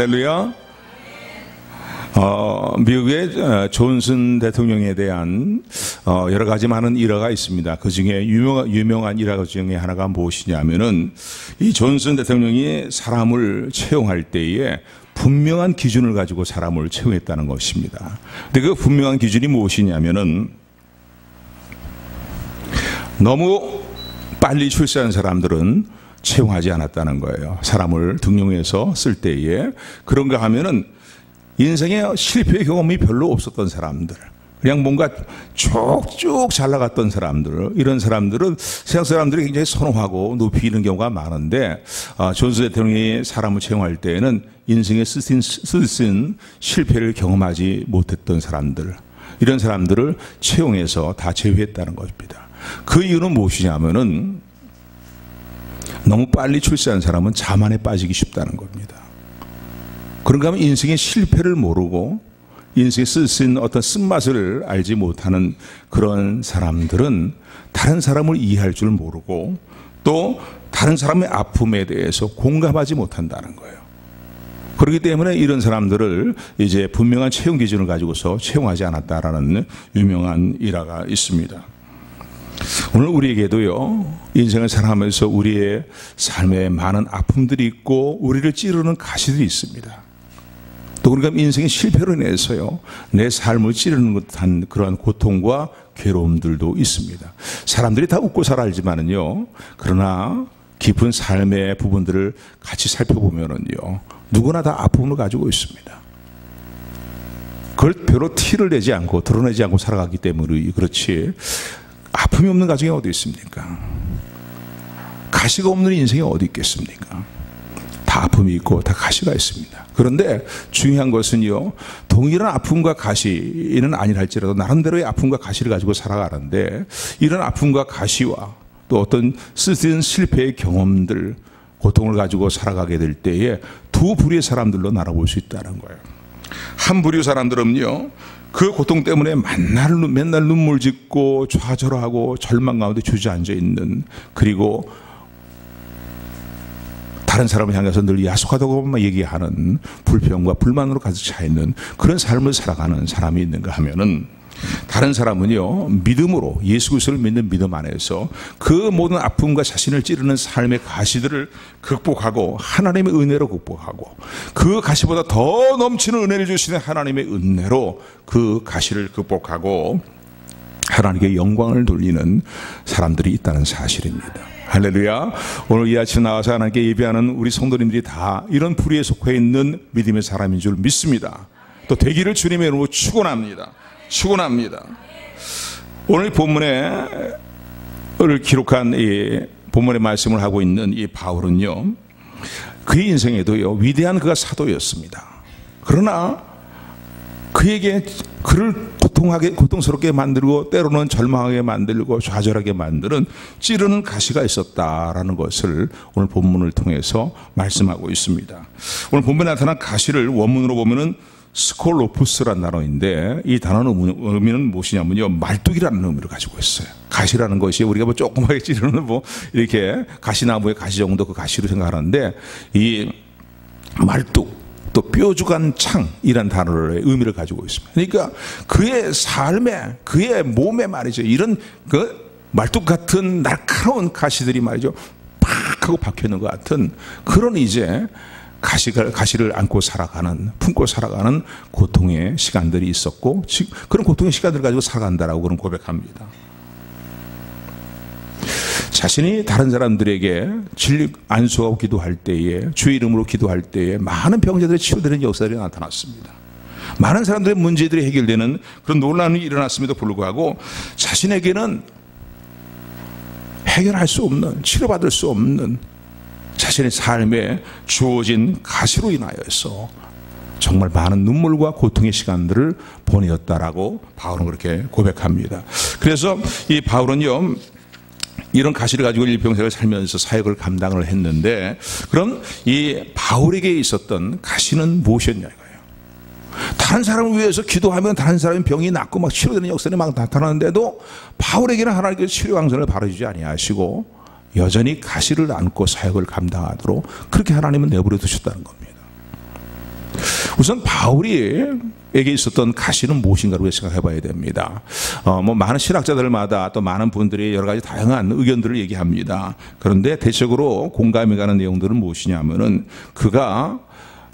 할렐루야. 미국의 존슨 대통령에 대한 여러 가지 많은 일화가 있습니다. 그 중에 유명한 일화 중에 하나가 무엇이냐면은 이 존슨 대통령이 사람을 채용할 때에 분명한 기준을 가지고 사람을 채용했다는 것입니다. 근데 그 분명한 기준이 무엇이냐면은 너무 빨리 출세한 사람들은 채용하지 않았다는 거예요. 사람을 등용해서 쓸 때에 그런가 하면은 인생에 실패의 경험이 별로 없었던 사람들, 그냥 뭔가 쭉쭉 잘 나갔던 사람들, 이런 사람들은 세상 사람들이 굉장히 선호하고 높이 있는 경우가 많은데 존슨 대통령이 사람을 채용할 때에는 인생의 스승 실패를 경험하지 못했던 사람들, 이런 사람들을 채용해서 다 제외했다는 것입니다. 그 이유는 무엇이냐면은 너무 빨리 출세한 사람은 자만에 빠지기 쉽다는 겁니다. 그런가 하면 인생의 실패를 모르고 인생에 쓸 수 있는 어떤 쓴맛을 알지 못하는 그런 사람들은 다른 사람을 이해할 줄 모르고 또 다른 사람의 아픔에 대해서 공감하지 못한다는 거예요. 그렇기 때문에 이런 사람들을 이제 분명한 채용 기준을 가지고서 채용하지 않았다라는 유명한 일화가 있습니다. 오늘 우리에게도요, 인생을 살아가면서 우리의 삶에 많은 아픔들이 있고 우리를 찌르는 가시들이 있습니다. 또 그러니까 인생의 실패로 인해서요, 내 삶을 찌르는 듯한 그러한 고통과 괴로움들도 있습니다. 사람들이 다 웃고 살아야지만은요, 그러나 깊은 삶의 부분들을 같이 살펴보면은요, 누구나 다 아픔을 가지고 있습니다. 그걸 별로 티를 내지 않고 드러내지 않고 살아가기 때문에 그렇지, 아픔이 없는 가정이 어디 있습니까? 가시가 없는 인생이 어디 있겠습니까? 다 아픔이 있고 다 가시가 있습니다. 그런데 중요한 것은요, 동일한 아픔과 가시는 아니랄지라도 나름대로의 아픔과 가시를 가지고 살아가는데, 이런 아픔과 가시와 또 어떤 쓰신 실패의 경험들, 고통을 가지고 살아가게 될 때에 두 부류의 사람들로 나눠볼 수 있다는 거예요. 한 부류 사람들은요, 그 고통 때문에 맨날 눈물 짓고 좌절하고 절망 가운데 주저앉아 있는, 그리고 다른 사람을 향해서 늘 야속하다고만 얘기하는 불평과 불만으로 가득 차 있는 그런 삶을 살아가는 사람이 있는가 하면은, 다른 사람은요, 믿음으로 예수 그리스도를 믿는 믿음 안에서 그 모든 아픔과 자신을 찌르는 삶의 가시들을 극복하고 하나님의 은혜로 극복하고, 그 가시보다 더 넘치는 은혜를 주시는 하나님의 은혜로 그 가시를 극복하고 하나님께 영광을 돌리는 사람들이 있다는 사실입니다. 할렐루야. 오늘 이 아침 나와서 하나님께 예배하는 우리 성도님들이 다 이런 부류에 속해 있는 믿음의 사람인 줄 믿습니다. 또 되기를 주님의 이름으로 축원합니다. 오늘 본문에 기록한 이 본문의 말씀을 하고 있는 이 바울은요, 그의 인생에도요, 위대한 그가 사도였습니다. 그러나 그에게 그를 고통스럽게 만들고 때로는 절망하게 만들고 좌절하게 만드는 찌르는 가시가 있었다라는 것을 오늘 본문을 통해서 말씀하고 있습니다. 오늘 본문에 나타난 가시를 원문으로 보면은 스콜로푸스라는 단어인데, 이 단어의 의미는 무엇이냐면요, 말뚝이라는 의미를 가지고 있어요. 가시라는 것이 우리가 뭐 조그맣게 찌르는 뭐 이렇게 가시나무의 가시 정도 그 가시로 생각하는데, 이 말뚝 또 뾰족한 창이란 단어의 의미를 가지고 있습니다. 그러니까 그의 삶에, 그의 몸에 말이죠, 이런 그 말뚝 같은 날카로운 가시들이 말이죠, 팍 하고 박혀 있는 것 같은 그런 이제 가시를 안고 살아가는, 품고 살아가는 고통의 시간들이 있었고, 그런 고통의 시간들을 가지고 살아간다라고 그런 고백합니다. 자신이 다른 사람들에게 안수하고 기도할 때에, 주의 이름으로 기도할 때에 많은 병자들이 치유되는 역사들이 나타났습니다. 많은 사람들의 문제들이 해결되는 그런 논란이 일어났음에도 불구하고 자신에게는 해결할 수 없는, 치료받을 수 없는 자신의 삶에 주어진 가시로 인하여서 정말 많은 눈물과 고통의 시간들을 보내었다라고 바울은 그렇게 고백합니다. 그래서 이 바울은요, 이런 가시를 가지고 일평생을 살면서 사역을 감당을 했는데, 그럼 이 바울에게 있었던 가시는 무엇이었냐 이거예요. 다른 사람을 위해서 기도하면 다른 사람의 병이 낫고 막 치료되는 역사들이 막 나타나는데도 바울에게는 하나님께서 치료 방선을 바라주지 아니하시고 여전히 가시를 안고 사역을 감당하도록 그렇게 하나님은 내버려 두셨다는 겁니다. 우선 바울에게 있었던 가시는 무엇인가를 우리가 생각해 봐야 됩니다. 뭐 많은 신학자들마다 또 많은 분들이 여러 가지 다양한 의견들을 얘기합니다. 그런데 대체적으로 공감이 가는 내용들은 무엇이냐면은 그가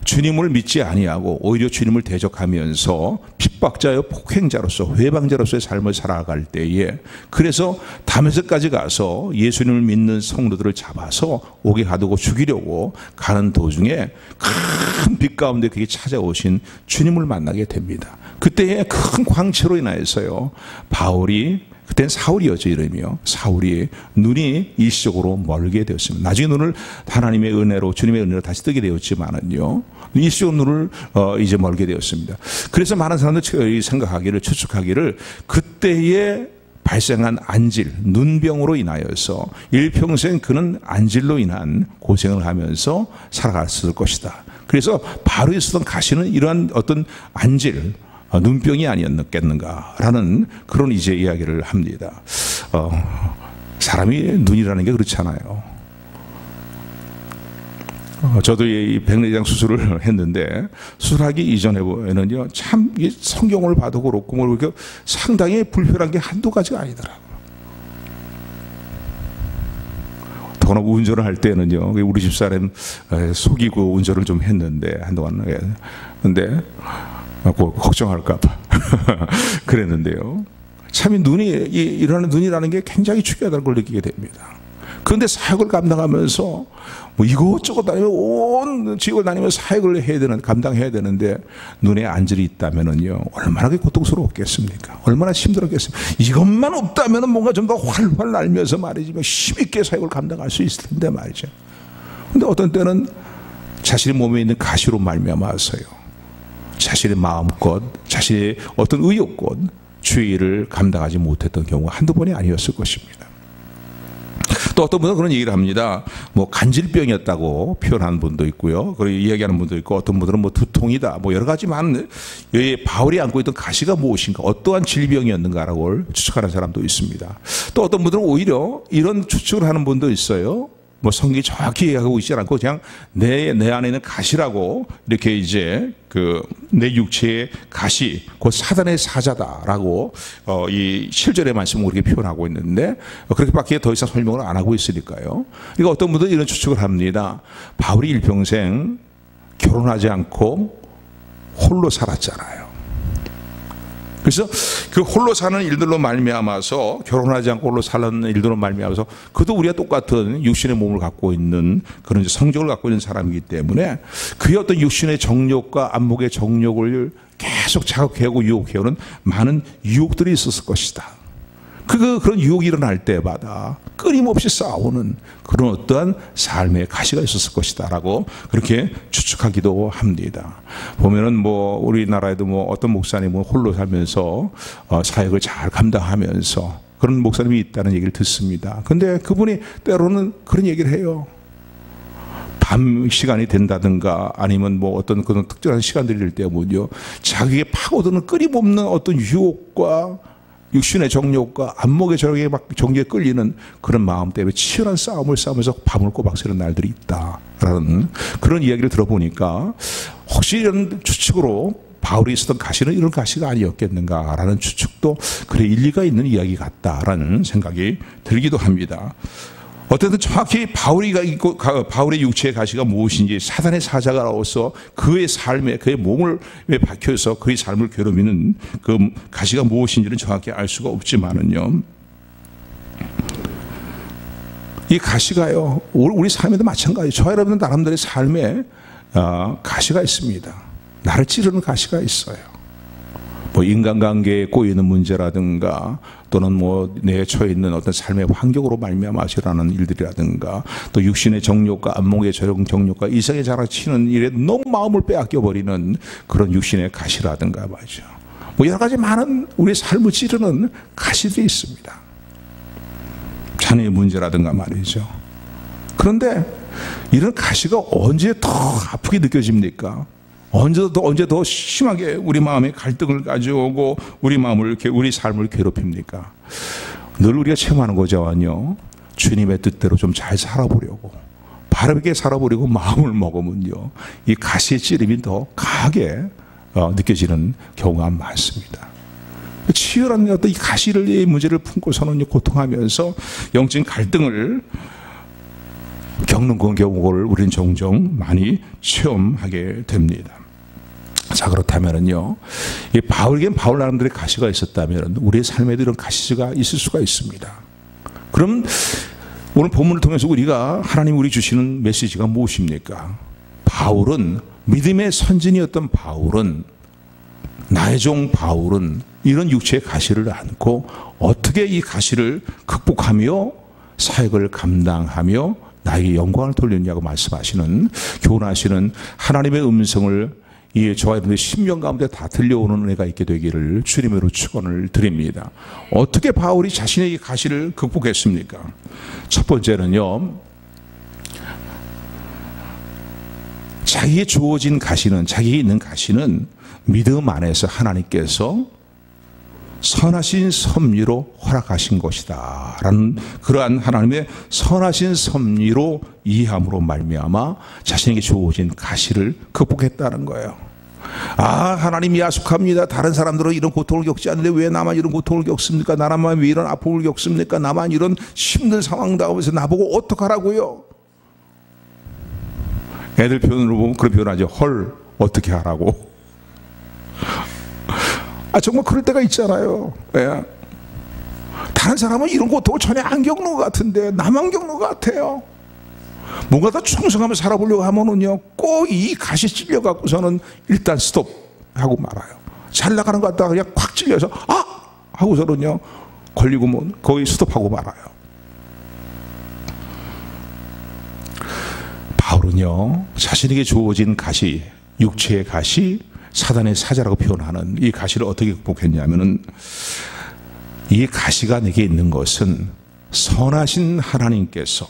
주님을 믿지 아니하고 오히려 주님을 대적하면서 핍박자여 폭행자로서 회방자로서의 삶을 살아갈 때에, 그래서 다메섹까지 가서 예수님을 믿는 성도들을 잡아서 옥에 가두고 죽이려고 가는 도중에 큰 빛 가운데 그게 찾아오신 주님을 만나게 됩니다. 그때의 큰 광채로 인하여서요, 바울이, 그때는 사울이었죠, 이름이요. 사울이 눈이 일시적으로 멀게 되었습니다. 나중에 눈을 하나님의 은혜로, 주님의 은혜로 다시 뜨게 되었지만은요, 일시적으로 눈을 이제 멀게 되었습니다. 그래서 많은 사람들이 생각하기를, 추측하기를 그때에 발생한 안질, 눈병으로 인하여서 일평생 그는 안질로 인한 고생을 하면서 살아갔을 것이다. 그래서 바로 있었던 가시는 이러한 어떤 안질, 눈병이 아니었겠는가라는 그런 이제 이야기를 합니다. 사람이 눈이라는 게 그렇잖아요. 저도 이 백내장 수술을 했는데, 수술하기 이전에는요, 참 성경을 봐도 그렇고 뭐 이렇게 상당히 불편한 게 한두 가지가 아니더라고요. 더구나 운전을 할 때는요, 우리 집사람 속이고 운전을 좀 했는데 한동안. 근데 걱정할까봐 그랬는데요. 참 이러한 눈이라는 게 굉장히 중요하다는 걸 느끼게 됩니다. 그런데 사역을 감당하면서 뭐 이것저것 다니면 온 지역을 다니면서 사역을 감당해야 되는데 눈에 안질이 있다면은요, 얼마나 고통스러웠겠습니까? 얼마나 힘들었겠습니까? 이것만 없다면은 뭔가 좀 더 활활 날면서 말이지 힘있게 사역을 감당할 수 있을 텐데 말이죠. 근데 어떤 때는 자신의 몸에 있는 가시로 말미암아서요, 자신의 마음껏, 자신의 어떤 의욕껏 주의 일을 감당하지 못했던 경우가 한두 번이 아니었을 것입니다. 또 어떤 분은 그런 얘기를 합니다. 뭐 간질병이었다고 표현하는 분도 있고요, 그리고 이야기하는 분도 있고, 어떤 분들은 뭐 두통이다, 뭐 여러 가지 많은, 바울이 안고 있던 가시가 무엇인가, 어떠한 질병이었는가라고 추측하는 사람도 있습니다. 또 어떤 분들은 오히려 이런 추측을 하는 분도 있어요. 뭐 성경이 정확히 얘기하고 있지 않고 그냥 내 안에 있는 가시라고, 이렇게 이제 내 육체의 가시, 곧 사단의 사자다라고 이 7절의 말씀을 그렇게 표현하고 있는데, 그렇게밖에 더 이상 설명을 안 하고 있으니까요. 그러니까 어떤 분들은 이런 추측을 합니다. 바울이 일평생 결혼하지 않고 홀로 살았잖아요. 그래서 그 홀로 사는 일들로 말미암아서, 결혼하지 않고 홀로 사는 일들로 말미암아서, 그도 우리가 똑같은 육신의 몸을 갖고 있는 그런 성적을 갖고 있는 사람이기 때문에 그의 어떤 육신의 정욕과 안목의 정욕을 계속 자극해오고 유혹해오는 많은 유혹들이 있었을 것이다. 그런 유혹이 일어날 때마다 끊임없이 싸우는 그런 어떠한 삶의 가시가 있었을 것이다 라고 그렇게 추측하기도 합니다. 보면은 뭐 우리나라에도 뭐 어떤 목사님은 홀로 살면서 사역을 잘 감당하면서 그런 목사님이 있다는 얘기를 듣습니다. 근데 그분이 때로는 그런 얘기를 해요. 밤 시간이 된다든가 아니면 뭐 어떤 그런 특정한 시간들일 때문요, 자기에게 파고드는 끊임없는 어떤 유혹과 육신의 정욕과 안목의 정욕에 끌리는 그런 마음 때문에 치열한 싸움을 싸우면서 밤을 꼬박 새는 날들이 있다라는 그런 이야기를 들어보니까, 혹시 이런 추측으로 바울이 있었던 가시는 이런 가시가 아니었겠는가라는 추측도 그래 일리가 있는 이야기 같다라는 생각이 들기도 합니다. 어쨌든 정확히 바울의 육체의 가시가 무엇인지, 사단의 사자가로서 그의 삶에, 그의 몸을 박혀서 그의 삶을 괴롭히는 그 가시가 무엇인지는 정확히 알 수가 없지만은요, 이 가시가요, 우리 삶에도 마찬가지. 저와 여러분들 나름대로의 삶에 가시가 있습니다. 나를 찌르는 가시가 있어요. 뭐 인간관계에 꼬이는 문제라든가, 또는 뭐 내에 처해 있는 어떤 삶의 환경으로 말미암아서라는 일들이라든가, 또 육신의 정욕과 안목의 정욕과 이성의 자랑치는 일에 너무 마음을 빼앗겨 버리는 그런 육신의 가시라든가 말이죠. 뭐 여러 가지 많은 우리 삶을 찌르는 가시들이 있습니다. 자녀의 문제라든가 말이죠. 그런데 이런 가시가 언제 더 아프게 느껴집니까? 언제 더 심하게 우리 마음에 갈등을 가져오고 우리 삶을 괴롭힙니까? 늘 우리가 체험하는 거잖아요. 주님의 뜻대로 좀 잘 살아보려고, 바르게 살아보려고 마음을 먹으면요, 이 가시의 찌름이 더 강하게 느껴지는 경우가 많습니다. 치열한 어떤 이 가시를, 이 문제를 품고서는 고통하면서 영적인 갈등을 겪는 그런 경우를 우리는 종종 많이 체험하게 됩니다. 자, 그렇다면은요, 이 바울에겐 바울 나름대로의 가시가 있었다면 우리의 삶에도 이런 가시가 있을 수가 있습니다. 그럼 오늘 본문을 통해서 우리가 하나님 우리 주시는 메시지가 무엇입니까? 바울은, 믿음의 선진이었던 바울은, 나의 종 바울은 이런 육체의 가시를 안고 어떻게 이 가시를 극복하며 사역을 감당하며 나에게 영광을 돌렸냐고 말씀하시는, 교훈하시는 하나님의 음성을 저와 여러분의 심령 가운데 다 들려오는 은혜가 있게 되기를 주님으로 축원을 드립니다. 어떻게 바울이 자신의 이 가시를 극복했습니까? 첫 번째는요, 자기에게 주어진 가시는, 자기에게 있는 가시는 믿음 안에서 하나님께서 선하신 섭리로 허락하신 것이다 라는 그러한 하나님의 선하신 섭리로 이해함으로 말미암아 자신에게 주어진 가시를 극복했다는 거예요. 하나님이 야속합니다. 다른 사람들은 이런 고통을 겪지 않는데 왜 나만 이런 고통을 겪습니까? 나만 왜 이런 아픔을 겪습니까? 나만 이런 힘든 상황 당하면서 나보고 어떡하라고요? 애들 표현으로 보면 그런 표현하죠. 헐, 어떻게 하라고? 정말 그럴 때가 있잖아요. 예. 다른 사람은 이런 고통을 전혀 안 겪는 것 같은데 나만 겪는 것 같아요. 뭔가 더 충성하며 살아보려고 하면은요, 꼭 이 가시 찔려갖고서는 일단 스톱 하고 말아요. 잘 나가는 것 같다가 그냥 콱 찔려서 하고서는요, 걸리고 뭐 거의 스톱하고 말아요. 바울은요, 자신에게 주어진 가시, 육체의 가시, 사단의 사자라고 표현하는 이 가시를 어떻게 극복했냐면은, 이 가시가 내게 있는 것은 선하신 하나님께서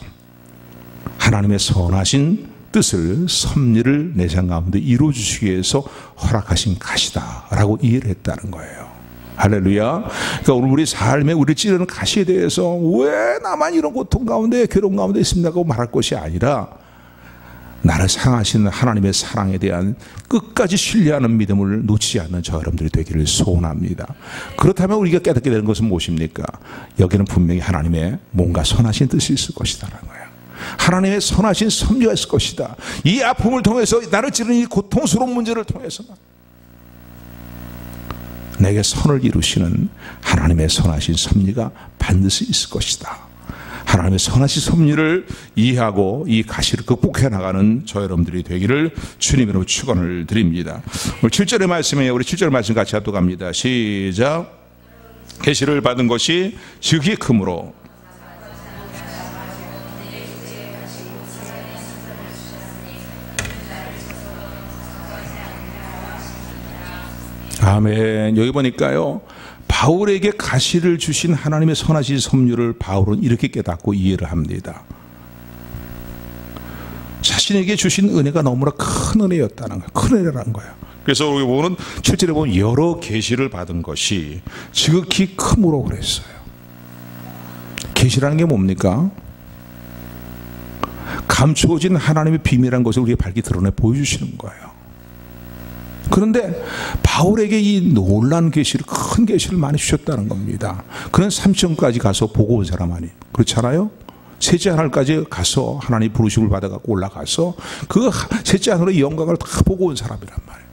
하나님의 선하신 뜻을, 섭리를 내 삶 가운데 이루어주시기 위해서 허락하신 가시다 라고 이해를 했다는 거예요. 할렐루야. 그러니까 오늘 우리 삶에 우리 찌르는 가시에 대해서 왜 나만 이런 고통 가운데, 괴로움 가운데 있습니까? 하고 말할 것이 아니라, 나를 사랑하시는 하나님의 사랑에 대한 끝까지 신뢰하는 믿음을 놓치지 않는 저 여러분들이 되기를 소원합니다. 그렇다면 우리가 깨닫게 되는 것은 무엇입니까? 여기는 분명히 하나님의 뭔가 선하신 뜻이 있을 것이다라는 거예요. 하나님의 선하신 섭리가 있을 것이다. 이 아픔을 통해서, 나를 찌르는 이 고통스러운 문제를 통해서 내게 선을 이루시는 하나님의 선하신 섭리가 반드시 있을 것이다. 하나님의 선하신 섭리를 이해하고 이 가시를 극복해 나가는 저 여러분들이 되기를 주님으로 축원을 드립니다. 오늘 7절의 말씀에, 우리 7절 말씀 같이 합독합니다. 시작. 계시를 받은 것이 지극히 크므로 아멘. 여기 보니까요, 바울에게 가시를 주신 하나님의 선하신 섭리를 바울은 이렇게 깨닫고 이해를 합니다. 자신에게 주신 은혜가 너무나 큰 은혜였다는 거예요. 큰 은혜라는 거예요. 그래서 우리 보면 7절에 보면 여러 계시를 받은 것이 지극히 크므로 그랬어요. 계시라는 게 뭡니까? 감추어진 하나님의 비밀한 것을 우리에게 밝히 드러내 보여주시는 거예요. 그런데 바울에게 이 놀란 계시를, 큰 계시를 많이 주셨다는 겁니다. 그는 삼천까지 가서 보고 온 사람 아니에요. 그렇잖아요? 셋째 하늘까지 가서 하나님 부르심을 받아갖고 올라가서 그 셋째 하늘의 영광을 다 보고 온 사람이란 말이에요.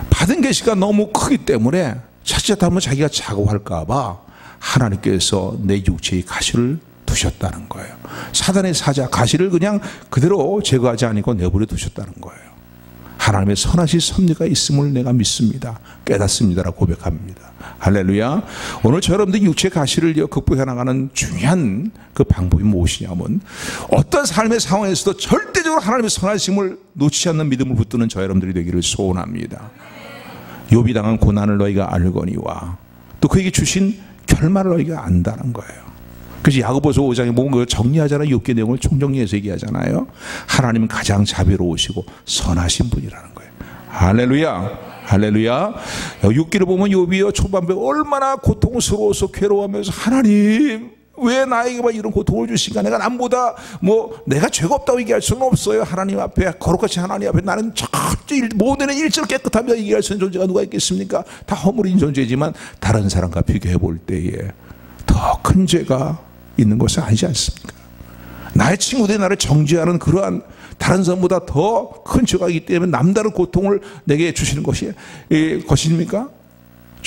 받은 계시가 너무 크기 때문에 자칫하면 자기가 자고할까봐 하나님께서 내 육체의 가시를 두셨다는 거예요. 사단의 사자 가시를 그냥 그대로 제거하지 않고 내버려 두셨다는 거예요. 하나님의 선하신 섭리가 있음을 내가 믿습니다. 깨닫습니다라고 고백합니다. 할렐루야. 오늘 저 여러분들 육체 가시를 극복해 나가는 중요한 그 방법이 무엇이냐면, 어떤 삶의 상황에서도 절대적으로 하나님의 선하심을 놓치지 않는 믿음을 붙드는 저 여러분들이 되기를 소원합니다. 욥이 당한 고난을 너희가 알거니와 또 그에게 주신 결말을 너희가 안다는 거예요. 그래서 야고보서 5장에 뭔가 정리하잖아요. 욥기의 내용을 총정리해서 얘기하잖아요. 하나님은 가장 자비로우시고 선하신 분이라는 거예요. 할렐루야. 할렐루야. 욥기를 보면 욥이요 초반부에 얼마나 고통스러워서 괴로워하면서 하나님 왜 나에게만 이런 고통을 주신가? 내가 남보다 내가 죄가 없다고 얘기할 수는 없어요. 하나님 앞에, 거룩하신 하나님 앞에 나는 절대 모든 일절 깨끗하며 얘기할 수 있는 존재가 누가 있겠습니까? 다 허물인 존재지만 다른 사람과 비교해 볼 때에 더 큰 죄가 있는 것은 아니지 않습니까? 나의 친구들이 나를 정죄하는 그러한 다른 사람보다 더 큰 죄가 있기 때문에 남다른 고통을 내게 주시는 것입니까?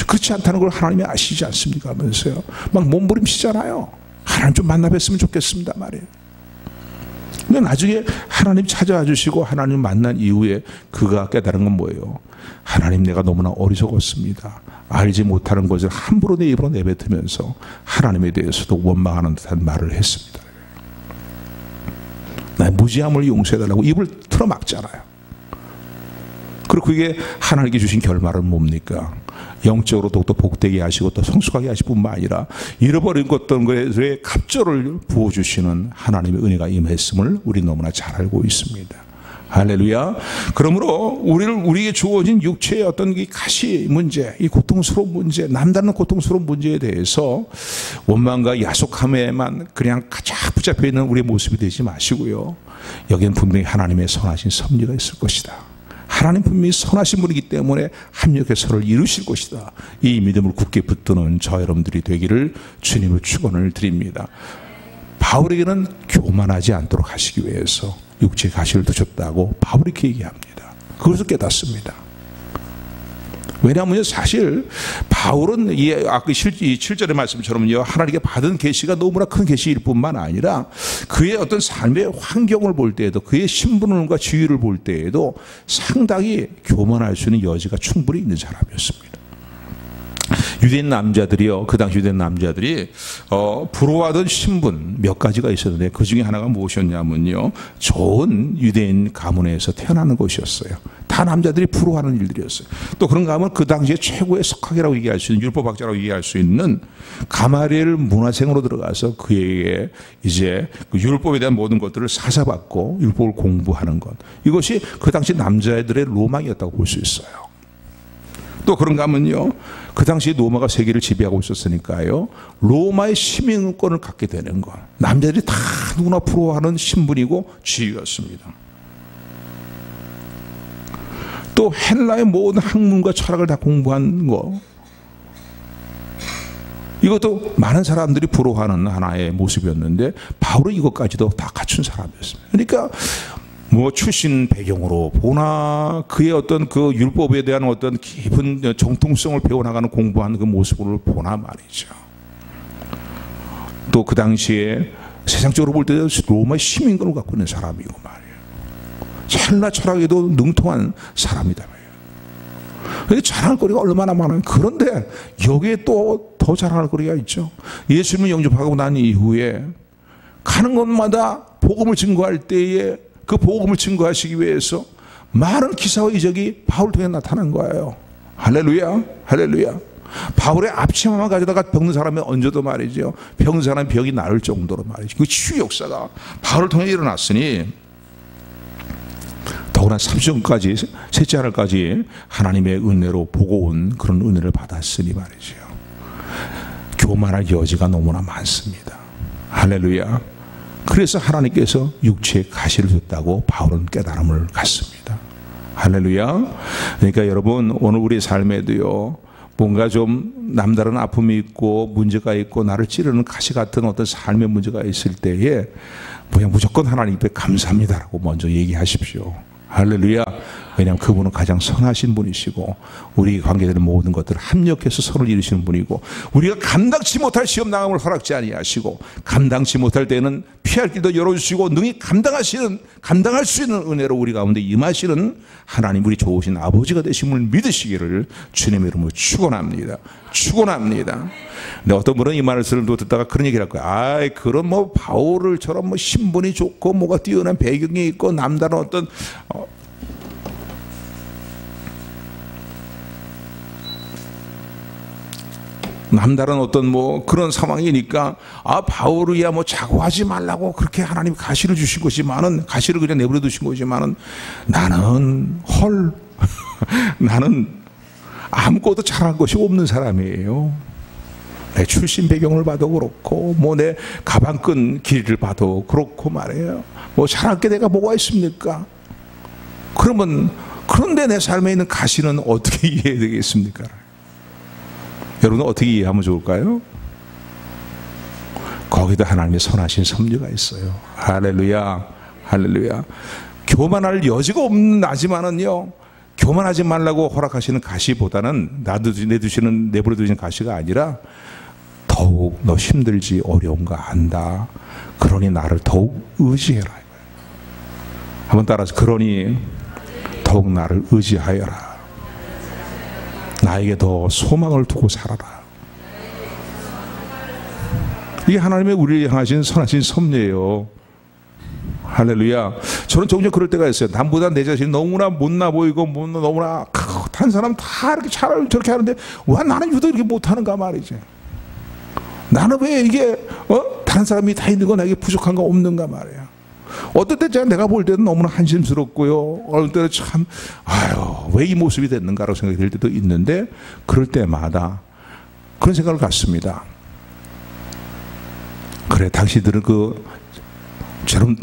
그렇지 않다는 걸 하나님이 아시지 않습니까? 하면서요. 막 몸부림치잖아요. 하나님 좀 만나 뵀으면 좋겠습니다 말이에요. 근데 나중에 하나님 찾아와 주시고 하나님 만난 이후에 그가 깨달은 건 뭐예요? 하나님, 내가 너무나 어리석었습니다. 알지 못하는 것을 함부로 내 입으로 내뱉으면서 하나님에 대해서도 원망하는 듯한 말을 했습니다. 나의 무지함을 용서해달라고 입을 틀어막잖아요. 그리고 그게 하나님께 주신 결말은 뭡니까? 영적으로 더욱더 복되게 하시고 또 성숙하게 하실 뿐만 아니라 잃어버린 어떤 것에 갑절을 부어주시는 하나님의 은혜가 임했음을 우리 너무나 잘 알고 있습니다. 할렐루야. 그러므로 우리에게 주어진 육체의 어떤 이 가시 문제, 이 고통스러운 문제, 남다른 고통스러운 문제에 대해서 원망과 야속함에만 그냥 가작 붙잡혀 있는 우리의 모습이 되지 마시고요. 여기는 분명히 하나님의 선하신 섭리가 있을 것이다. 하나님 분명히 선하신 분이기 때문에 합력의 선을 이루실 것이다. 이 믿음을 굳게 붙드는 저 여러분들이 되기를 주님을 축원을 드립니다. 바울에게는 교만하지 않도록 하시기 위해서 육체의 가시를 두셨다고 바울이 이렇게 얘기합니다. 그것을 깨닫습니다. 왜냐하면 사실 바울은 아까 7절의 말씀처럼요, 하나님께 받은 계시가 너무나 큰 계시일 뿐만 아니라 그의 어떤 삶의 환경을 볼 때에도, 그의 신분과 지위를 볼 때에도 상당히 교만할 수 있는 여지가 충분히 있는 사람이었습니다. 유대인 남자들이요, 그 당시 유대인 남자들이 부러워하던 신분 몇 가지가 있었는데 그 중에 하나가 무엇이었냐면요, 좋은 유대인 가문에서 태어나는 것이었어요. 다 남자들이 부러워하는 일들이었어요. 또 그런가 하면 그 당시에 최고의 석학이라고 얘기할 수 있는, 율법학자라고 얘기할 수 있는 가마리엘 문화생으로 들어가서 그에게 이제 그 율법에 대한 모든 것들을 사사받고 율법을 공부하는 것, 이것이 그 당시 남자애들의 로망이었다고 볼 수 있어요. 또 그런가 하면요, 그 당시에 로마가 세계를 지배하고 있었으니까요, 로마의 시민권을 갖게 되는 것, 남자들이 다 누구나 부러워하는 신분이고 지위였습니다. 또 헬라의 모든 학문과 철학을 다 공부한 것, 이것도 많은 사람들이 부러워하는 하나의 모습이었는데 바울은 이것까지도 다 갖춘 사람이었습니다. 그러니까 출신 배경으로 보나 그의 어떤 그 율법에 대한 어떤 깊은 정통성을 배워나가는 공부하는 그 모습을 보나 말이죠. 또 그 당시에 세상적으로 볼 때 로마의 시민권을 갖고 있는 사람이고 말이에요. 헬라 철학에도 능통한 사람이다 말이에요. 자랑할 거리가 얼마나 많아요. 그런데 여기에 또 더 자랑할 거리가 있죠. 예수님을 영접하고 난 이후에 가는 곳마다 복음을 증거할 때에 그 복음을 증거하시기 위해서 많은 기사와 이적이 바울을 통해 나타난 거예요. 할렐루야, 할렐루야. 바울의 앞치마만 가져다가 병든 사람이 얹어도 말이죠, 병든 사람 병이 나을 정도로 말이죠. 그 치유 역사가 바울을 통해 일어났으니 더구나 30년까지, 셋째 하늘까지 하나님의 은혜로 보고 온 그런 은혜를 받았으니 말이죠, 교만할 여지가 너무나 많습니다. 할렐루야. 그래서 하나님께서 육체에 가시를 줬다고 바울은 깨달음을 갖습니다. 할렐루야. 그러니까 여러분, 오늘 우리 삶에도요, 뭔가 좀 남다른 아픔이 있고 문제가 있고 나를 찌르는 가시 같은 어떤 삶의 문제가 있을 때에 그냥 무조건 하나님께 감사합니다라고 먼저 얘기하십시오. 할렐루야. 왜냐하면 그분은 가장 선하신 분이시고 우리 관계되는 모든 것들을 합력해서 선을 이루시는 분이고, 우리가 감당치 못할 시험 당함을 허락지 아니하시고 감당치 못할 때는 피할 길도 열어주시고 능히 감당할 수 있는 은혜로 우리 가운데 임하시는 하나님, 우리 좋으신 아버지가 되심을 믿으시기를 주님의 이름으로 축원합니다. 축원합니다. 근데 어떤 분은 이 말씀을 듣다가 그런 얘기를 할 거야. 아이, 그런 바울을처럼 신분이 좋고 뭐가 뛰어난 배경이 있고 남다른 어떤 남다른 어떤 그런 상황이니까 바울이야 자고하지 말라고 그렇게 하나님 가시를 주신 것이지만은, 가시를 그냥 내버려 두신 것이지만은, 나는 나는 아무것도 잘한 것이 없는 사람이에요. 내 출신 배경을 봐도 그렇고 뭐 내 가방끈 길이를 봐도 그렇고 말이에요. 뭐 잘할 게 내가 뭐가 있습니까? 그런데 내 삶에 있는 가시는 어떻게 이해해야 되겠습니까? 여러분 어떻게 이해하면 좋을까요? 거기도 하나님의 선하신 섭리가 있어요. 할렐루야, 할렐루야. 교만할 여지가 없는 나지만은요, 교만하지 말라고 허락하시는 가시보다는 내버려 두시는 가시가 아니라 더욱 너 힘들지 어려운 거 안다. 그러니 나를 더욱 의지해라. 한번 따라서 그러니 더욱 나를 의지하여라. 나에게 더 소망을 두고 살아라. 이게 하나님의 우리를 향하신 선하신 섭리예요. 할렐루야. 저는 종종 그럴 때가 있어요. 남보다 내 자신이 너무나 못나 보이고 너무나 다른 사람 다 이렇게 잘 저렇게 하는데 왜 나는 유독 이렇게 못하는가 말이지. 나는 왜 이게 다른 사람이 다 있는 거 나에게 부족한 거 없는가 말이야. 어떨 때 내가 볼 때는 너무나 한심스럽고요. 어떨 때는 참 왜 이 모습이 됐는가라고 생각이 들 때도 있는데 그럴 때마다 그런 생각을 갖습니다. 그래, 당신들은 저런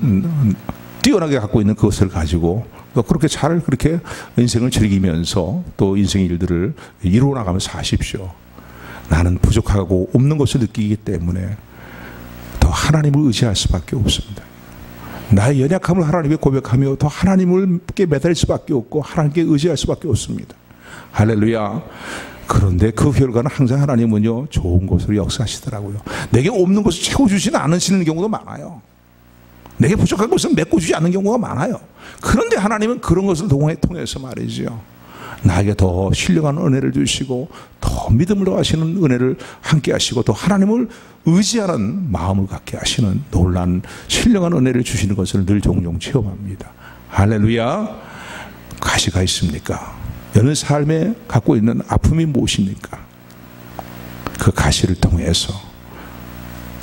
뛰어나게 갖고 있는 그것을 가지고 또 그렇게 인생을 즐기면서 또 인생의 일들을 이루어 나가면서 사십시오. 나는 부족하고 없는 것을 느끼기 때문에 더 하나님을 의지할 수밖에 없습니다. 나의 연약함을 하나님께 고백하며 더 하나님께 매달릴 수밖에 없고 하나님께 의지할 수밖에 없습니다. 할렐루야. 그런데 그 결과는 항상 하나님은요, 좋은 것으로 역사하시더라고요. 내게 없는 것을 채워주지는 않으시는 경우도 많아요. 내게 부족한 것을 메꿔주지 않는 경우가 많아요. 그런데 하나님은 그런 것을 통해서 말이죠, 나에게 더 신령한 은혜를 주시고 더 믿음을 더하시는 은혜를 함께 하시고 또 하나님을 의지하는 마음을 갖게 하시는 놀라운 신령한 은혜를 주시는 것을 늘 종종 체험합니다. 할렐루야. 가시가 있습니까? 여러분 삶에 갖고 있는 아픔이 무엇입니까? 그 가시를 통해서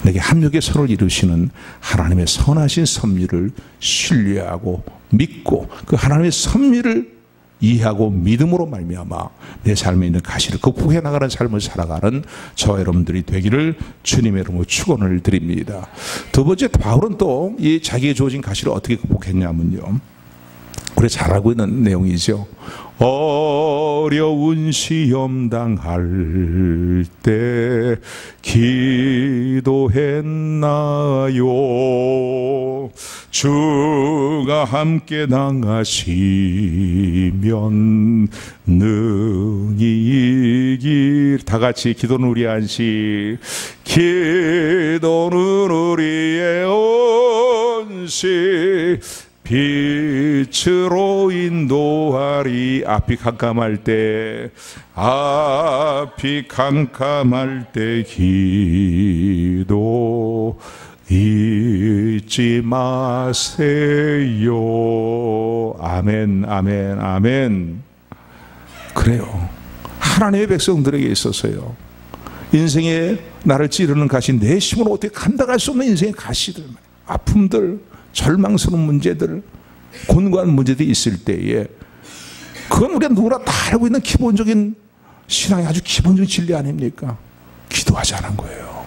내게 합력의 선을 이루시는 하나님의 선하신 섭리를 신뢰하고 믿고 그 하나님의 섭리를 이해하고 믿음으로 말미암아 내 삶에 있는 가시를 극복해 나가는 삶을 살아가는 저 여러분들이 되기를 주님의 이름으로 축원을 드립니다. 두 번째, 바울은 또 이 자기의 주어진 가시를 어떻게 극복했냐면요, 우리 잘 알고 있는 내용이죠. 어려운 시험 당할 때 기도했나요? 주가 함께 당하시면 능히 이길. 다 같이 기도는 우리 안식. 기도는 우리의 온식. 빛으로 인도하리. 앞이 캄캄할 때 기도 잊지 마세요. 아멘, 아멘, 아멘. 그래요. 하나님의 백성들에게 있어서요, 인생에 나를 찌르는 가시, 내 힘으로 어떻게 감당할 수 없는 인생의 가시들, 아픔들, 절망스러운 문제들, 곤고한 문제들이 있을 때에 그건 우리가 누구나 다 알고 있는 기본적인 신앙의 아주 기본적인 진리 아닙니까? 기도하자는 거예요.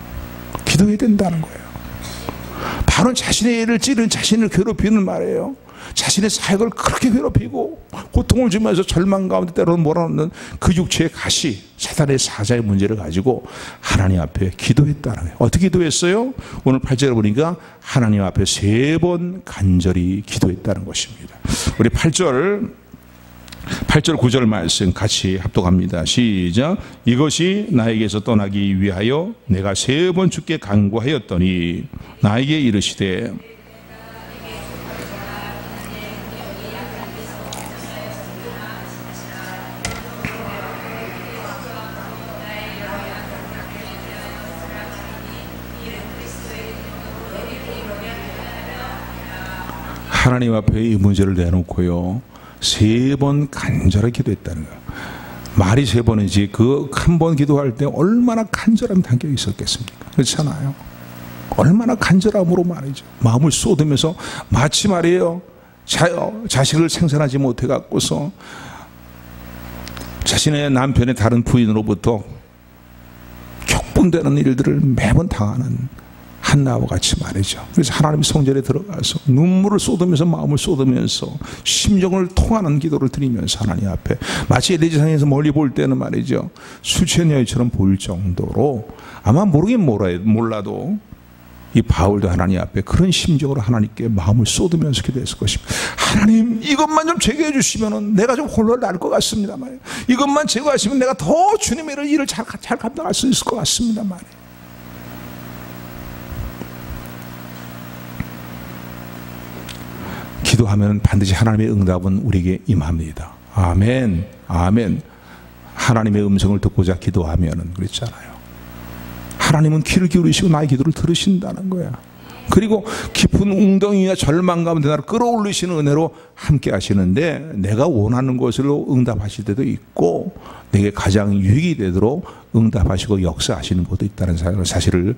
기도해야 된다는 거예요. 바로 자신의 일을 찌르는, 자신을 괴롭히는 말이에요. 자신의 사역을 그렇게 괴롭히고 고통을 주면서 절망 가운데 때로는 몰아넣는 그 육체의 가시, 사단의 사자의 문제를 가지고 하나님 앞에 기도했다는 거예요. 어떻게 기도했어요? 오늘 8절에 보니까 하나님 앞에 3번 간절히 기도했다는 것입니다. 우리 8절 9절 말씀 같이 합독합니다. 시작. 이것이 나에게서 떠나기 위하여 내가 3번 주께 간구하였더니 나에게 이르시되 하나님 앞에 이 문제를 내놓고요, 3번 간절하게 기도했다는 거예요. 말이 3번이지 그 한 번 기도할 때 얼마나 간절함이 담겨 있었겠습니까? 그렇잖아요. 얼마나 간절함으로 말이죠, 마음을 쏟으면서 마치 말이에요, 자식을 생산하지 못해 갖고서 자신의 남편의 다른 부인으로부터 분되는 일들을 매번 당하는 한나와 같이 말이죠. 그래서 하나님 성전에 들어가서 눈물을 쏟으면서 마음을 쏟으면서 심정을 통하는 기도를 드리면서 하나님 앞에 마치 엘리사상에서 멀리 볼 때는 말이죠. 술 취한 여인처럼 보일 정도로 아마 모르긴 몰라도 이 바울도 하나님 앞에 그런 심정으로 하나님께 마음을 쏟으면서 기도했을 것입니다. 하나님 이것만 좀 제거해 주시면 내가 좀 홀로 날 것 같습니다 말이에요. 이것만 제거하시면 내가 더 주님의 일을 잘 감당할 수 있을 것 같습니다 말이에요. 기도하면 반드시 하나님의 응답은 우리에게 임합니다. 아멘, 아멘. 하나님의 음성을 듣고자 기도하면은 그랬잖아요. 하나님은 귀를 기울이시고 나의 기도를 들으신다는 거야. 그리고 깊은 웅덩이와 절망 가운데 나를 끌어올리시는 은혜로 함께 하시는데 내가 원하는 것으로 응답하실 때도 있고 내게 가장 유익이 되도록 응답하시고 역사하시는 것도 있다는 사실을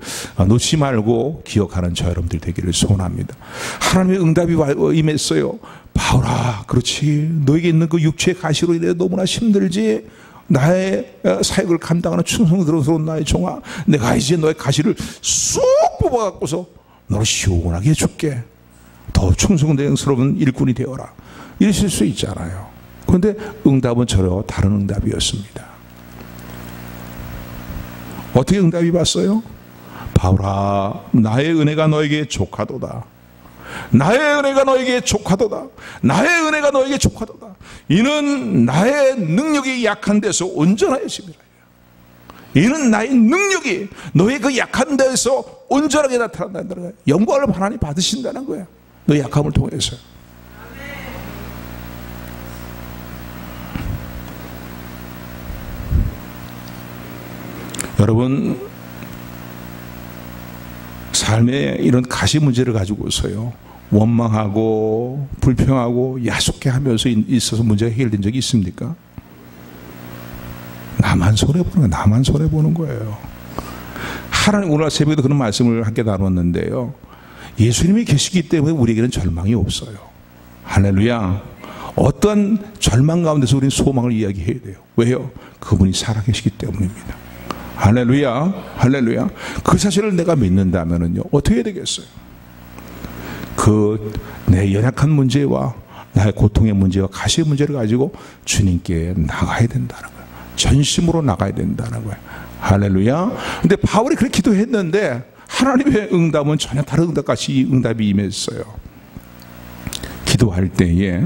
놓지 말고 기억하는 저 여러분들 되기를 소원합니다. 하나님의 응답이 임했어요. 바울아, 그렇지. 너에게 있는 그 육체의 가시로 인해 너무나 힘들지. 나의 사역을 감당하는 충성스러운 나의 종아, 내가 이제 너의 가시를 쑥 뽑아갖고서 너를 시원하게 해줄게. 더 충성스러운 일꾼이 되어라. 이러실 수 있잖아요. 그런데 응답은 전혀 다른 응답이었습니다. 어떻게 응답이 왔어요? 바울아, 나의 은혜가 너에게 족하도다. 나의 은혜가 너에게 족하도다. 나의 은혜가 너에게 족하도다. 이는 나의 능력이 약한 데서 온전하여짐이라. 이는 나의 능력이 너의 그 약한 데서 온전하게 나타난다는 거야. 영광을 하나님 받으신다는 거야. 너의 약함을 통해서. 여러분, 삶에 이런 가시 문제를 가지고서요, 원망하고 불평하고 야속해하면서 있어서 문제가 해결된 적이 있습니까? 나만 손해보는 거예요. 나만 손해보는 거예요. 하나님, 오늘 새벽에도 그런 말씀을 함께 나눴는데요, 예수님이 계시기 때문에 우리에게는 절망이 없어요. 할렐루야. 어떠한 절망 가운데서 우리는 소망을 이야기해야 돼요. 왜요? 그분이 살아계시기 때문입니다. 할렐루야, 할렐루야. 그 사실을 내가 믿는다면은요, 어떻게 해야 되겠어요? 그 내 연약한 문제와 나의 고통의 문제와 가시의 문제를 가지고 주님께 나가야 된다는 거예요. 전심으로 나가야 된다는 거예요. 할렐루야. 근데 바울이 그렇게 기도했는데 하나님의 응답은 전혀 다른 응답같이 응답이 임했어요. 기도할 때에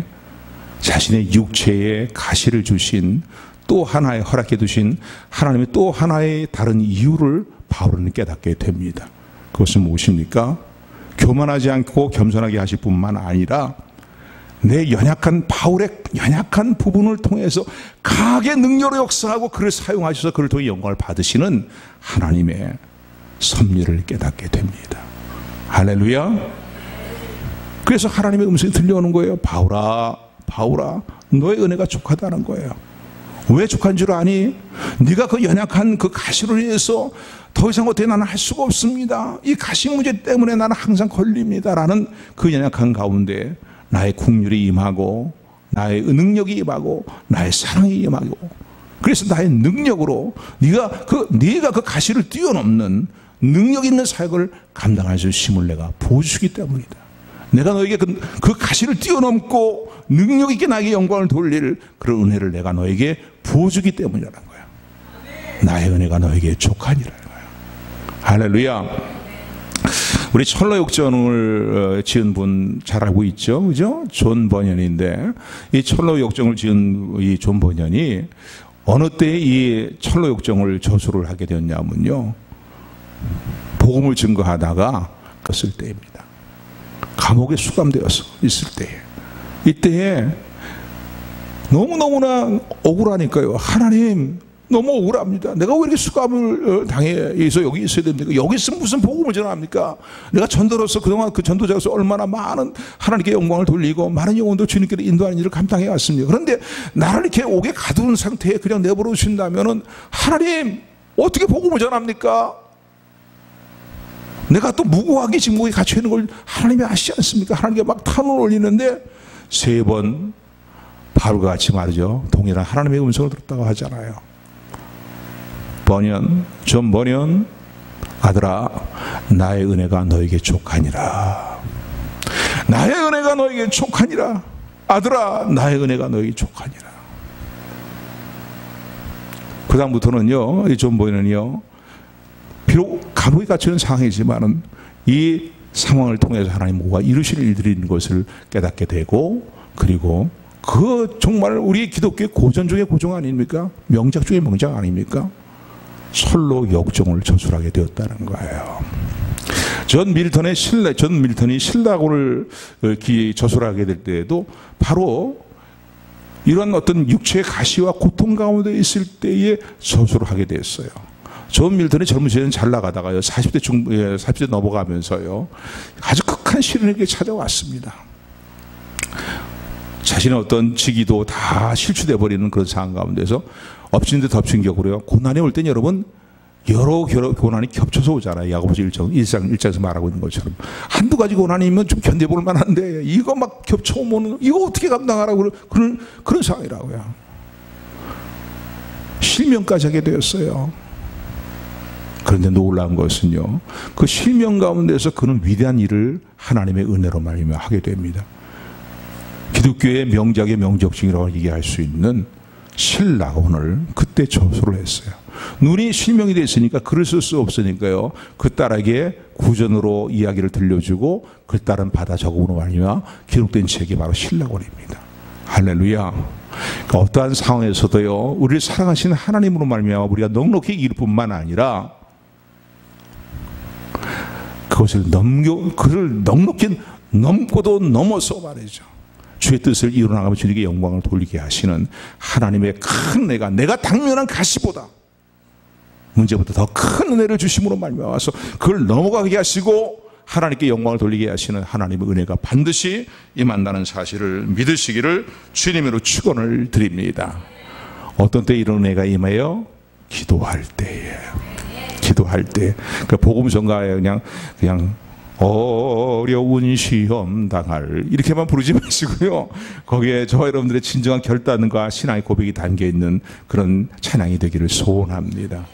자신의 육체에 가시를 주신, 또 하나의 허락해 두신 하나님의 또 하나의 다른 이유를 바울은 깨닫게 됩니다. 그것은 무엇입니까? 교만하지 않고 겸손하게 하실 뿐만 아니라 내 연약한 바울의 연약한 부분을 통해서 강하게 능력으로 역사하고 그를 사용하셔서 그를 통해 영광을 받으시는 하나님의 섭리를 깨닫게 됩니다. 할렐루야. 그래서 하나님의 음성이 들려오는 거예요. 바울아, 바울아, 너의 은혜가 족하다는 거예요. 왜 족한 줄 아니? 네가 그 연약한 그 가시로 인해서 더 이상 어떻게 나는 할 수가 없습니다. 이 가시 문제 때문에 나는 항상 걸립니다라는 그 연약한 가운데 나의 긍휼이 임하고 나의 능력이 임하고 나의 사랑이 임하고, 그래서 나의 능력으로 네가 그 가시를 뛰어넘는 능력 있는 사역을 감당할 수 있음을 내가 보여주기 때문이다. 내가 너에게 그 가시를 뛰어넘고 능력 있게 나에게 영광을 돌릴 그런 은혜를 내가 너에게 부어주기 때문이라는 거야. 나의 은혜가 너에게 족하니라는 거야. 할렐루야. 우리 철로역정을 지은 분 잘 알고 있죠, 그죠? 존 버년인데, 이 철로역정을 지은 이 존 버년이 어느 때에 이 철로역정을 저수를 하게 되었냐면요, 복음을 증거하다가 그랬을 때입니다. 감옥에 수감되어서 있을 때에, 이때에 너무너무나 억울하니까요. 하나님, 너무 억울합니다. 내가 왜 이렇게 수감을 당해서 여기 있어야 됩니까? 여기 있으면 무슨 복음을 전합니까? 내가 전도로서 그동안 그 전도자로서 얼마나 많은 하나님께 영광을 돌리고 많은 영혼도 주님께로 인도하는 일을 감당해 왔습니다. 그런데 나를 이렇게 옥에 가둔 상태에 그냥 내버려 두신다면은 하나님, 어떻게 복음을 전합니까? 내가 또 무고하게 지금 거기 갇혀 있는 걸 하나님이 아시지 않습니까? 하나님께 막 탄원을 올리는데 3번 바울과 같이 말이죠, 동일한 하나님의 음성을 들었다고 하잖아요. 존 버년, 아들아, 나의 은혜가 너에게 족하니라. 나의 은혜가 너에게 족하니라. 아들아, 나의 은혜가 너에게 족하니라. 그 다음부터는요, 이 존 버년은요, 비록 감옥에 갇히는 상황이지만은 이 상황을 통해서 하나님 뭐가 이루실 일들이 있는 것을 깨닫게 되고, 그리고 그 정말 우리 기독교의 고전 중의 고전 아닙니까? 명작 중의 명작 아닙니까? 솔로 역정을 저술하게 되었다는 거예요. 존 밀턴이 신라고를 저술하게 될 때에도 바로 이런 어떤 육체의 가시와 고통 가운데 있을 때에 저술을 하게 됐어요. 존 밀턴이 젊은 시절에 잘 나가다가요, 40대 넘어가면서요, 아주 극한 시련에게 찾아왔습니다. 자신의 어떤 직위도 다 실추돼 버리는 그런 상황 가운데서 엎친 데 덮친 격으로요, 고난이 올 땐 여러분 여러 고난이 겹쳐서 오잖아요. 야고보서 1장에서 말하고 있는 것처럼 한두 가지 고난이면 좀 견뎌볼 만한데 이거 막 겹쳐오면 이거 어떻게 감당하라고 그런 상황이라고요. 실명까지 하게 되었어요. 그런데 놀라운 것은요, 그 실명 가운데서 그는 위대한 일을 하나님의 은혜로 말미암아 하게 됩니다. 기독교의 명작의 명적증이라고 얘기할 수 있는 신라곤을 그때 저술을 했어요. 눈이 실명이 됐으니까 글을 쓸 수 없으니까요, 그 딸에게 구전으로 이야기를 들려주고 그 딸은 받아 적음으로 말미암아 기록된 책이 바로 신라곤입니다. 할렐루야. 그러니까 어떠한 상황에서도요, 우리를 사랑하시는 하나님으로 말미암아 우리가 넉넉히 이길 뿐만 아니라 그것을 그를 넉넉히 넘고도 넘어서 말이죠, 주의 뜻을 이루어나가며 주님께 영광을 돌리게 하시는 하나님의 큰 내가 당면한 가시보다 문제보다 더 큰 은혜를 주심으로 말미암아서 그걸 넘어가게 하시고 하나님께 영광을 돌리게 하시는 하나님의 은혜가 반드시 임한다는 사실을 믿으시기를 주님으로 축원을 드립니다. 어떤 때 이런 은혜가 임해요? 기도할 때에. 그 복음성가에 그냥 어려운 시험 당할 이렇게만 부르지 마시고요, 거기에 저와 여러분들의 진정한 결단과 신앙의 고백이 담겨 있는 그런 찬양이 되기를 소원합니다.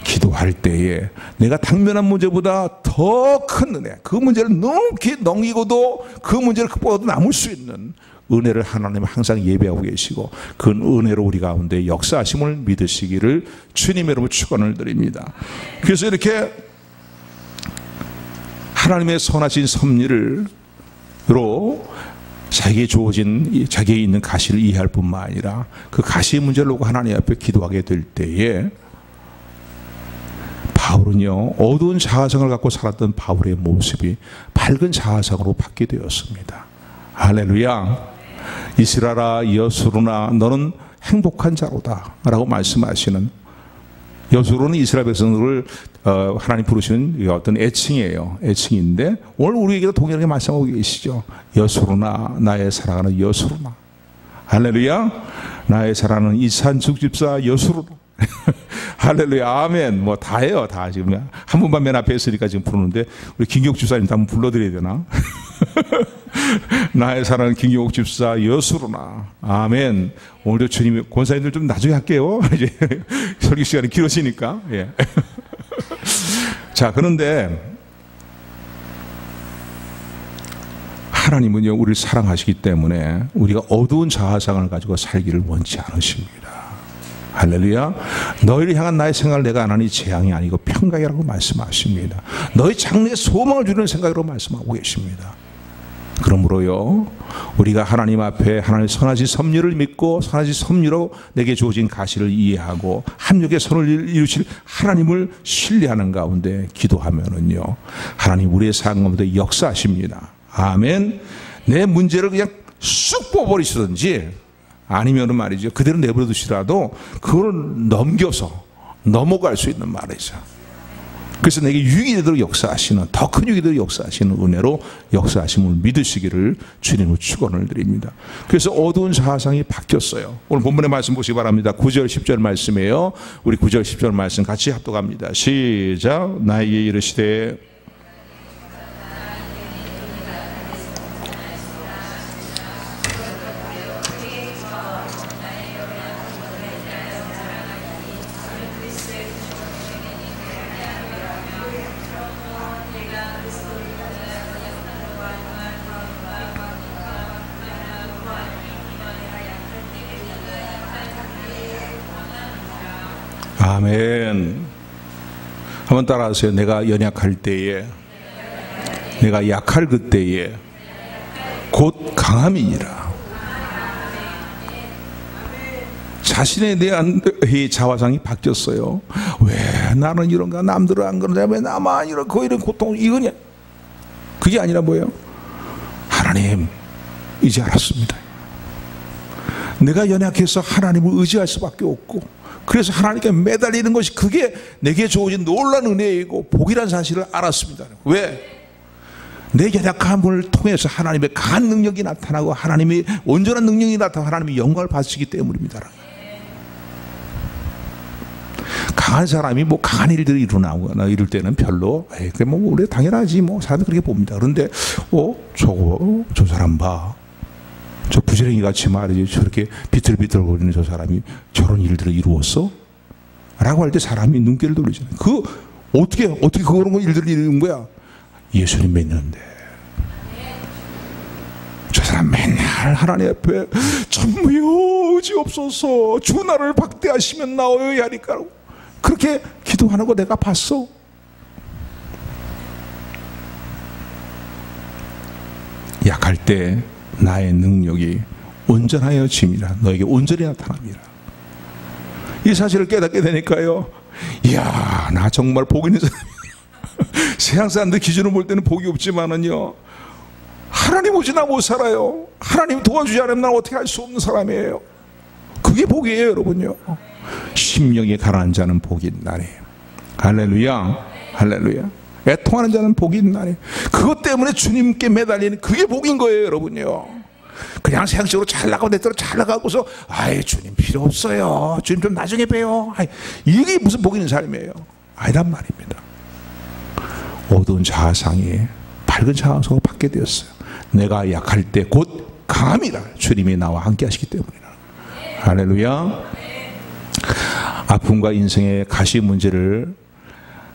기도할 때에 내가 당면한 문제보다 더 큰 은혜, 그 문제를 넘게 넘기고도 그 문제를 극복하고 남을 수 있는 은혜를 하나님은 항상 예배하고 계시고 그 은혜로 우리 가운데 역사하심을 믿으시기를 주님의 이름으로 축원을 드립니다. 그래서 이렇게 하나님의 선하신 섭리로 자기에게 주어진, 자기에게 있는 가시를 이해할 뿐만 아니라 그 가시의 문제를 놓고 하나님 앞에 기도하게 될 때에 바울은요, 어두운 자아성을 갖고 살았던 바울의 모습이 밝은 자아성으로 바뀌게 되었습니다. 할렐루야. 이스라엘아 여수로나 너는 행복한 자로다 라고 말씀하시는, 여수로는 이스라엘 백성들을 하나님 부르시는 어떤 애칭이에요. 애칭인데 오늘 우리에게도 동일하게 말씀하고 계시죠. 여수로나, 나의 사랑하는 여수로나. 할렐루야. 나의 사랑하는 이산숙 집사 여수로나. 할렐루야. 아멘. 뭐 다 해요. 다 지금 한 분만 맨 앞에 있으니까 지금 부르는데 우리 김경욱 집사님 한번 불러드려야 되나? 나의 사랑하는 김경욱 집사 여수로나. 아멘. 오늘도 주님의 권사님들 좀 나중에 할게요. 이제 설교 시간이 길어지니까. 예. 자, 그런데 하나님은요, 우리를 사랑하시기 때문에 우리가 어두운 자아상을 가지고 살기를 원치 않으십니다. 할렐루야. 너희를 향한 나의 생각을 내가 안 하니 재앙이 아니고 평강이라고 말씀하십니다. 너희 장래에 소망을 주는 생각으로 말씀하고 계십니다. 그러므로요, 우리가 하나님 앞에 하나님의 선하신 섭리를 믿고 선하신 섭리로 내게 주어진 가시를 이해하고 합력의 선을 이루실 하나님을 신뢰하는 가운데 기도하면은요, 하나님 우리의 삶 가운데 역사하십니다. 아멘. 내 문제를 그냥 쑥 뽑아버리시든지 아니면은 말이죠, 그대로 내버려 두시라도 그걸 넘겨서 넘어갈 수 있는 말이죠. 그래서 내게 유익이 되도록 역사하시는, 더 큰 유익이 되도록 역사하시는 은혜로 역사하심을 믿으시기를 주님으로 축원을 드립니다. 그래서 어두운 자아상이 바뀌었어요. 오늘 본문의 말씀 보시기 바랍니다. 9절 10절 말씀이에요. 우리 9절 10절 말씀 같이 합독합니다. 시작. 나에게 이르시되 아멘. 한번 따라하세요. 내가 연약할 때에, 내가 약할 그때에 곧 강함이니라. 자신에 대한 자화상이 바뀌었어요. 왜 나는 이런가, 남들은 안 그러냐, 왜 나만 이렇고 이런 고통 이거냐. 그게 아니라 뭐예요? 하나님, 이제 알았습니다. 내가 연약해서 하나님을 의지할 수밖에 없고, 그래서 하나님께 매달리는 것이 그게 내게 주어진 놀라운 은혜이고 복이라는 사실을 알았습니다. 왜? 내 연약함을 통해서 하나님의 강한 능력이 나타나고 하나님의 온전한 능력이 나타나고 하나님의 영광을 받으시기 때문입니다. 강한 사람이 뭐 강한 일들이 일어나거나 이럴 때는 별로 그게 뭐 원래 당연하지 뭐 사람들이 그렇게 봅니다. 그런데 저 사람 봐, 저 부지런히 같이 말이지 저렇게 비틀비틀거리는 저 사람이 저런 일들을 이루었어? 라고 할 때 사람이 눈길을 돌리잖아요. 어떻게 그런 일들을 이루는 거야? 예수님 믿는데. 저 사람 맨날 하나님 앞에 전무여 의지없소서, 주 나를 박대하시면 나오여야 하니까 그렇게 기도하는 거 내가 봤어. 약할 때 나의 능력이 온전하여짐이라, 너에게 온전히 나타납니다. 이 사실을 깨닫게 되니까요, 이야, 나 정말 복 있는 사람이야. 세상 사람들 기준으로 볼 때는 복이 없지만은요, 하나님 오지 나 못 살아요. 하나님 도와주지 않으면 난 어떻게 할 수 없는 사람이에요. 그게 복이에요, 여러분요. 심령이 가라앉는 자는 복이 있나니. 할렐루야, 할렐루야. 애통하는 자는 복이 있나니. 그것 때문에 주님께 매달리는 그게 복인 거예요, 여러분요. 그냥 세상적으로 잘 나가고 내 대로 잘 나가고서 아이 주님 필요 없어요, 주님 좀 나중에 봬요, 이게 무슨 복 있는 삶이에요? 아니란 말입니다. 어두운 자아상이 밝은 자아상으로 받게 되었어요. 내가 약할 때 곧 강함이라, 주님이 나와 함께 하시기 때문이라. 할렐루야. 아픔과 인생의 가시 문제를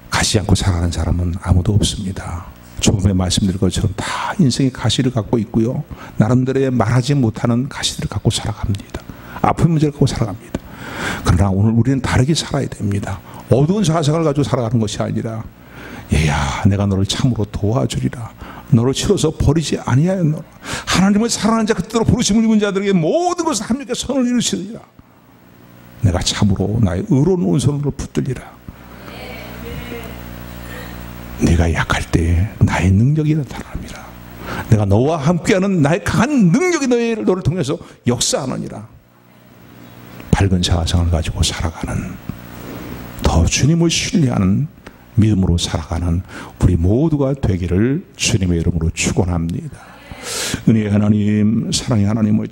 가시 않고 살아가는 사람은 아무도 없습니다. 조금에 말씀드린 것처럼 다 인생의 가시를 갖고 있고요, 나름대로의 말하지 못하는 가시들을 갖고 살아갑니다. 아픈 문제를 갖고 살아갑니다. 그러나 오늘 우리는 다르게 살아야 됩니다. 어두운 자아상을 가지고 살아가는 것이 아니라, 얘야 내가 너를 참으로 도와주리라, 너를 치러서 버리지 아니하였노라, 하나님을 사랑하는 자 그때로 부르심을 입은 자들에게 모든 것을 함께 선을 이루시리라, 내가 참으로 나의 의로운 온손으로 붙들리라. 네가 약할 때 나의 능력이 나타납니다. 내가 너와 함께하는 나의 강한 능력이 너를 통해서 역사하느니라. 밝은 자아상을 가지고 살아가는, 더 주님을 신뢰하는 믿음으로 살아가는 우리 모두가 되기를 주님의 이름으로 축원합니다. 은혜의 하나님, 사랑의 하나님을